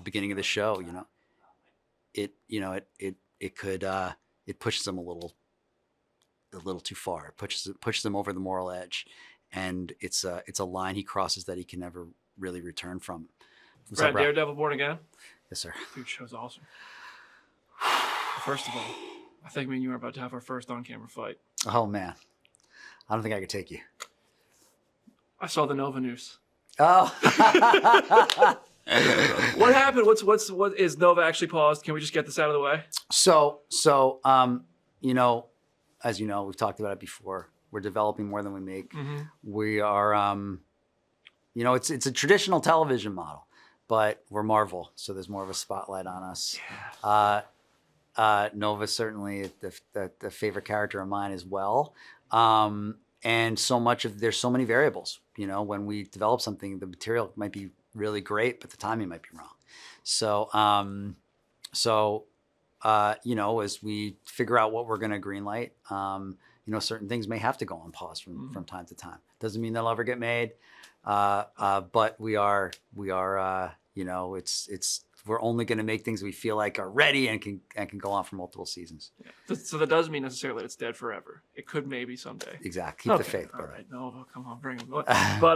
beginning of the show, it pushes them a little too far. It pushes them over the moral edge, and it's a line he crosses that he can never really return from. What's Brad, up, Brad? Daredevil Born Again? Yes, sir. Dude, show's awesome. First of all, I think me and you are about to have our first on-camera fight. Oh man, I don't think I could take you. I saw the Nova news. Oh. What happened? What is Nova actually paused? Can we just get this out of the way? So, as you know, we've talked about it before. We're developing more than we make. Mm-hmm. We are, it's a traditional television model, but we're Marvel, so there's more of a spotlight on us. Yeah. Nova's certainly the favorite character of mine as well. And there's so many variables. When we develop something, the material might be really great, but the timing might be wrong. So, as we figure out what we're going to greenlight, certain things may have to go on pause from time to time. Doesn't mean they'll ever get made, but we're only going to make things we feel like are ready and can go on for multiple seasons. Yeah. So that doesn't mean necessarily it's dead forever. It could maybe someday. Exactly. Keep the faith. All right. No, come on, bring them. But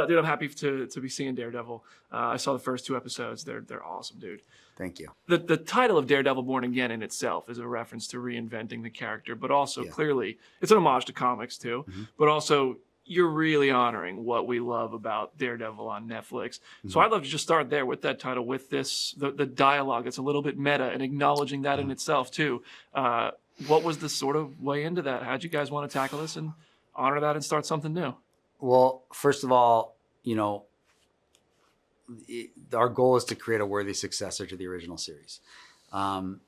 dude, I'm happy to be seeing Daredevil. I saw the first 2 episodes. They're awesome, dude. Thank you. The title of Daredevil Born Again in itself is a reference to reinventing the character, but also clearly it's an homage to comics too. Mm-hmm. But also you're really honoring what we love about Daredevil on Netflix. Mm-hmm. So I'd love to just start there with that title, with the dialogue that's a little bit meta and acknowledging that in itself too. What was the sort of way into that? How'd you guys want to tackle this and honor that and start something new? Well, first of all, our goal is to create a worthy successor to the original series.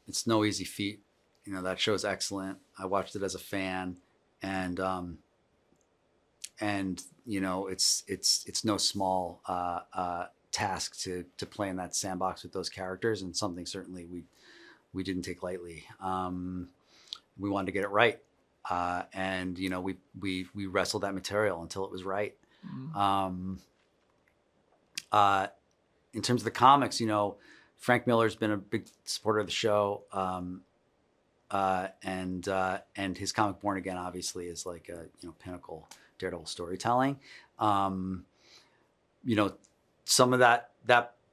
It's no easy feat. That show is excellent. I watched it as a fan, and it's no small task to play in that sandbox with those characters, and something certainly we didn't take lightly. We wanted to get it right, and we wrestled that material until it was right. Mm-hmm. In terms of the comics, Frank Miller's been a big supporter of the show, and his comic Born Again obviously is like a pinnacle Daredevil storytelling. Some of that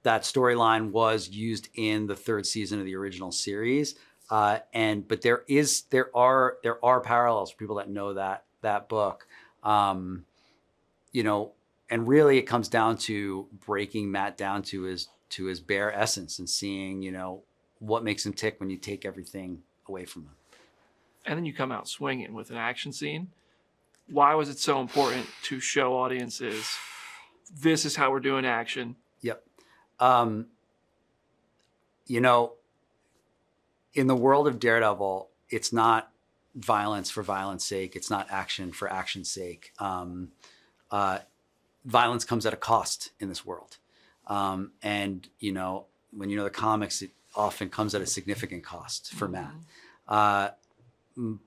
storyline was used in the 3rd season of the original series, but there are parallels for people that know that book. And really it comes down to breaking Matt down to his bare essence and seeing, what makes him tick when you take everything away from him. And then you come out swinging with an action scene. Why was it so important to show audiences this is how we're doing action? Yep. In the world of Daredevil, it's not violence for violence sake. It's not action for action's sake. Violence comes at a cost in this world. And, when the comics, it often comes at a significant cost for Matt.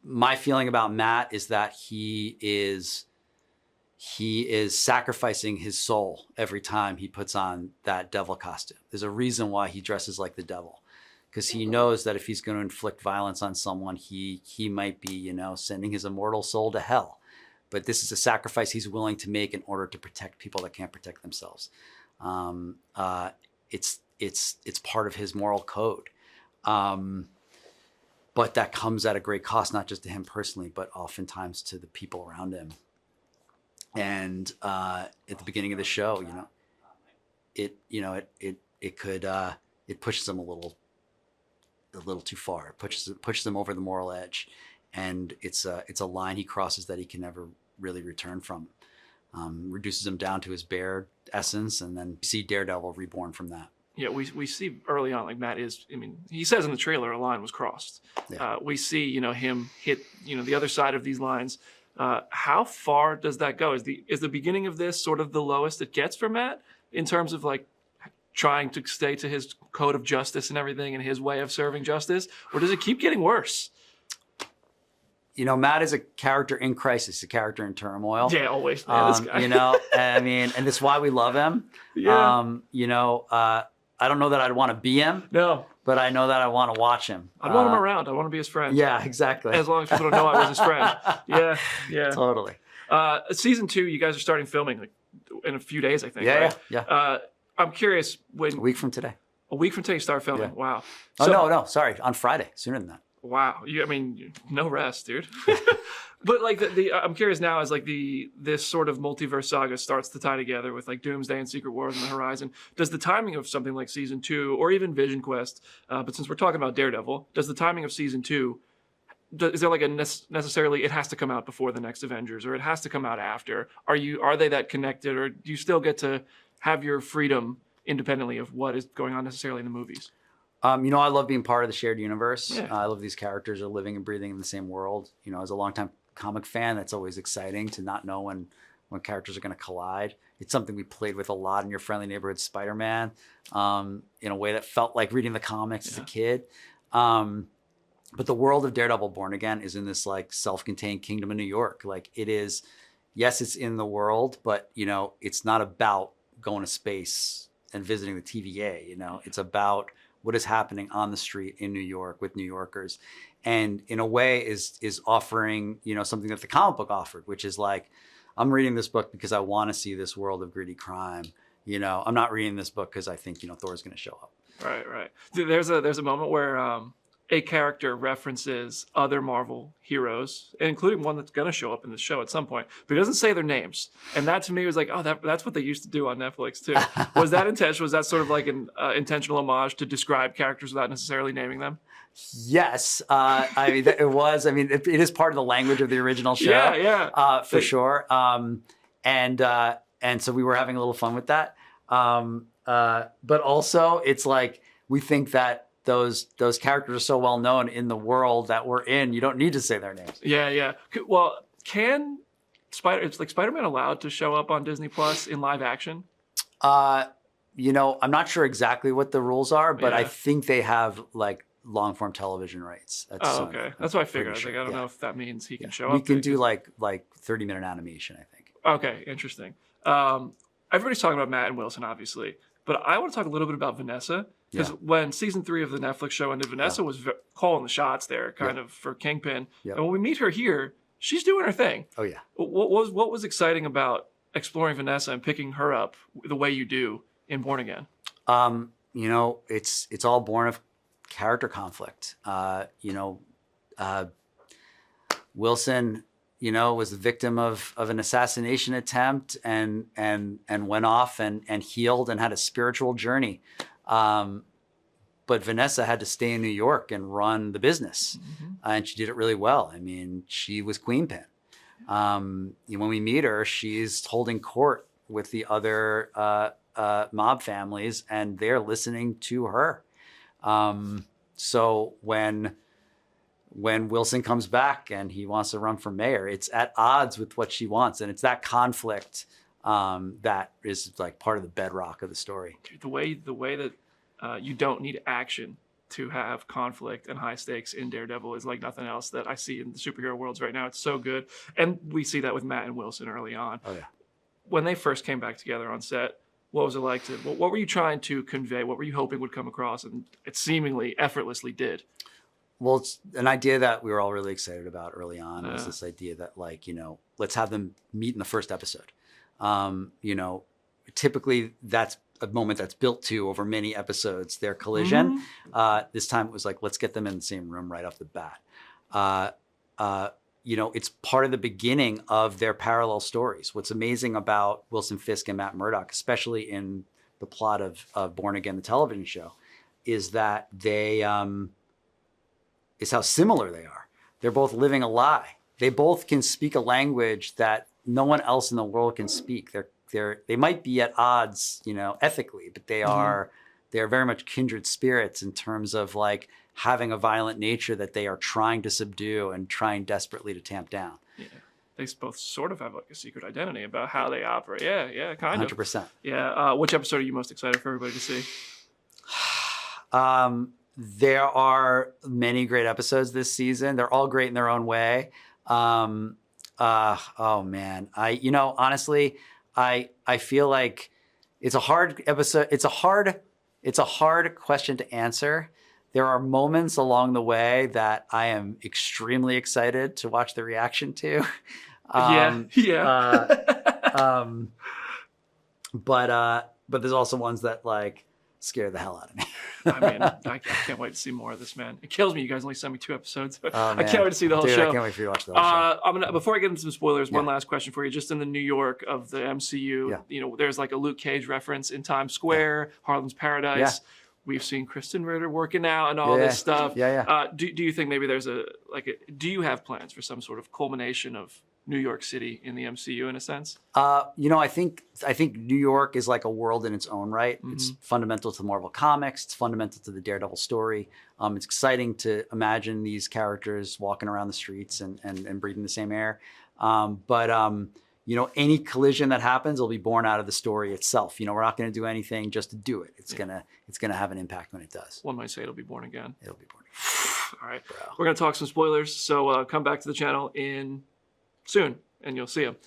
My feeling about Matt is that he is sacrificing his soul every time he puts on that devil costume. There's a reason why he dresses like the devil, because he knows that if he's going to inflict violence on someone, he might be, sending his immortal soul to hell. But this is a sacrifice he's willing to make in order to protect people that can't protect themselves. It's part of his moral code. But that comes at a great cost, not just to him personally, but oftentimes to the people around him. And at the beginning of the show, it pushes them a little too far. It pushes them over the moral edge, and it's a line he crosses that he can never really return from. Reduces him down to his bare essence, and then see Daredevil reborn from that. Yeah, we see early on, like Matt is, he says in the trailer a line was crossed. Yeah. We see, him hit, the other side of these lines. How far does that go? Is the beginning of this sort of the lowest it gets for Matt in terms of like trying to stay to his code of justice and everything and his way of serving justice? Or does it keep getting worse? Matt is a character in crisis, a character in turmoil. Yeah, always. Man, this guy. And this is why we love him. Yeah. I don't know that I'd want to be him. No. But I know that I want to watch him. I'd want him around. I want to be his friend. Yeah, exactly. As long as people don't know I was his friend. Yeah. Totally. Season 2, you guys are starting filming like in a few days, I think. Yeah, right? yeah. I'm curious when... A week from today. A week from today you start filming. Yeah. Wow. So, no. Sorry. On Friday. Sooner than that. Wow. I mean, no rest, dude. But like I'm curious now as like this sort of multiverse saga starts to tie together with like Doomsday and Secret Wars on the horizon. Does the timing of something like season 2 or even Vision Quest, but since we're talking about Daredevil, does the timing of season 2, is there like a necessarily it has to come out before the next Avengers or it has to come out after? Are they that connected, or do you still get to have your freedom independently of what is going on necessarily in the movies? I love being part of the shared universe. Yeah. I love these characters are living and breathing in the same world. As a longtime comic fan, that's always exciting to not know when characters are going to collide. It's something we played with a lot in Your Friendly Neighborhood Spider-Man, in a way that felt like reading the comics as a kid. But the world of Daredevil Born Again is in this like self-contained kingdom of New York. Like it is, yes, it's in the world, but it's not about going to space and visiting the TVA. It's about what is happening on the street in New York with New Yorkers. And in a way is offering, something that the comic book offered, which is like, I'm reading this book because I want to see this world of gritty crime. I'm not reading this book because I think, Thor's going to show up. Right. There's a moment where a character references other Marvel heroes, including one that's going to show up in the show at some point, but he doesn't say their names. And that to me was like, oh, that's what they used to do on Netflix too. Was that intentional? Was that sort of like an intentional homage to describe characters without necessarily naming them? Yes. It was. It is part of the language of the original show. Yeah. For sure. And so we were having a little fun with that. But also it's like, we think that those characters are so well known in the world that we're in, you don't need to say their names. Yeah. Well, it's like Spider-Man allowed to show up on Disney Plus in live action? I'm not sure exactly what the rules are, but I think they have like long form television rights. Okay. That's what I figured. I was like, I don't know if that means he can show up. We can do like 30-minute animation, I think. Okay, interesting. Everybody's talking about Matt and Wilson, obviously, but I want to talk a little bit about Vanessa. Because when season 3 of the Netflix show ended, Vanessa was calling the shots there, kind of for Kingpin. And when we meet her here, she's doing her thing. Oh yeah. What was exciting about exploring Vanessa and picking her up the way you do in Born Again? It's all born of character conflict. Wilson, was the victim of an assassination attempt and went off and healed and had a spiritual journey. But Vanessa had to stay in New York and run the business. And she did it really well. She was Queenpin. When we meet her, she's holding court with the other mob families, and they're listening to her. So when Wilson comes back and he wants to run for mayor, it's at odds with what she wants. And it's that conflict that is like part of the bedrock of the story. The way that you don't need action to have conflict and high stakes in Daredevil is like nothing else that I see in the superhero worlds right now. It's so good. And we see that with Matt and Wilson early on. Oh, yeah. When they first came back together on set, what was it like what were you trying to convey? What were you hoping would come across? And it seemingly effortlessly did. Well, it's an idea that we were all really excited about early on. Was this idea that let's have them meet in the first episode. Typically that's a moment that's built to over many episodes, their collision. This time it was like, let's get them in the same room right off the bat. It's part of the beginning of their parallel stories. What's amazing about Wilson Fisk and Matt Murdock, especially in the plot of Born Again, the television show, is that is how similar they are. They're both living a lie. They both can speak a language that no one else in the world can speak. They might be at odds, ethically, but they are very much kindred spirits in terms of like having a violent nature that they are trying to subdue and trying desperately to tamp down. Yeah. They both sort of have like a secret identity about how they operate. Yeah, kind of. 100%. Yeah. Which episode are you most excited for everybody to see? There are many great episodes this season. They're all great in their own way. Oh man. Honestly, I feel like it's a hard episode. It's It's a hard question to answer. There are moments along the way that I am extremely excited to watch the reaction to. Yeah. But there's also ones that like scare the hell out of me. I mean, I can't wait to see more of this, man. It kills me. You guys only sent me 2 episodes. Oh, I can't wait to see the whole Dude, show. I can't wait for you to watch the whole show. Before I get into some spoilers, one last question for you. Just in the New York of the MCU, you know, there's like a Luke Cage reference in Times Square, Harlem's Paradise. Yeah. We've seen Kristen Ritter working out and all this stuff. Do you think maybe there's do you have plans for some sort of culmination of New York City in the MCU in a sense? You know, I think New York is like a world in its own right. Mm-hmm. It's fundamental to Marvel Comics. It's fundamental to the Daredevil story. It's exciting to imagine these characters walking around the streets and breathing the same air. You know, any collision that happens will be born out of the story itself. You know, we're not going to do anything just to do it. It's gonna have an impact when it does. One might say it'll be born again. It'll be born again. All right, bro. We're gonna talk some spoilers. So come back to the channel in soon, and you'll see them.